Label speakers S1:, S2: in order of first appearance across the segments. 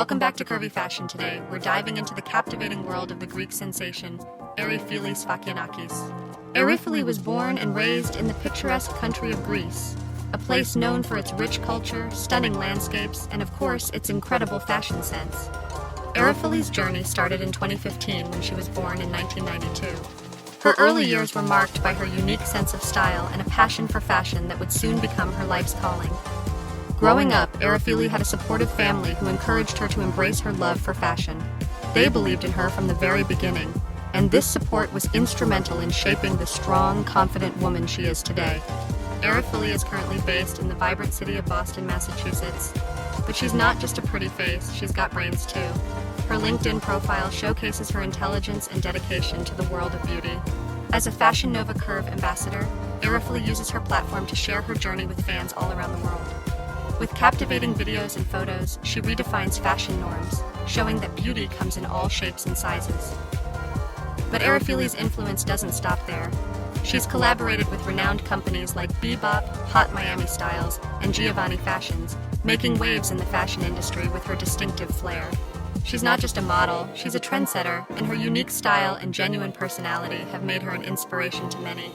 S1: Welcome back to Curvy Fashion. Today, we're diving into the captivating world of the Greek sensation, erifili sfakianakis. Erifili was born and raised in the picturesque country of Greece, a place known for its rich culture, stunning landscapes, and of course, its incredible fashion sense. Erifili's journey started in 2015 when she was born in 1992. Her early years were marked by her unique sense of style and a passion for fashion that would soon become her life's calling. Growing up, erifili had a supportive family who encouraged her to embrace her love for fashion. They believed in her from the very beginning, and this support was instrumental in shaping the strong, confident woman she is today. Erifili is currently based in the vibrant city of Boston, Massachusetts. But she's not just a pretty face, she's got brains too. Her LinkedIn profile showcases her intelligence and dedication to the world of beauty. As a Fashion Nova Curve ambassador, erifili uses her platform to share her journey with fans all around the world. With captivating videos and photos, she redefines fashion norms, showing that beauty comes in all shapes and sizes. But erifili's influence doesn't stop there. She's collaborated with renowned companies like Bebop, Hot Miami Styles, and Giovanni Fashions, making waves in the fashion industry with her distinctive flair. She's not just a model, she's a trendsetter, and her unique style and genuine personality have made her an inspiration to many.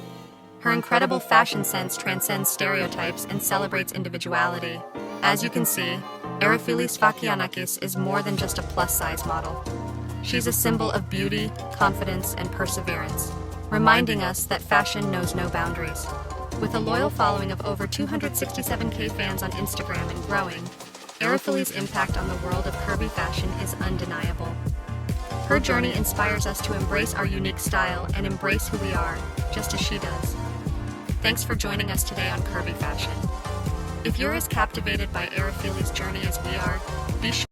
S1: Her incredible fashion sense transcends stereotypes and celebrates individuality. As you can see, erifili sfakianakis is more than just a plus-size model. She's a symbol of beauty, confidence, and perseverance, reminding us that fashion knows no boundaries. With a loyal following of over 267,000 fans on Instagram and growing, erifili's impact on the world of curvy fashion is undeniable. Her journey inspires us to embrace our unique style and embrace who we are, just as she does. Thanks for joining us today on Curvy Fashion. If you're as captivated by erifili's journey as we are, be sure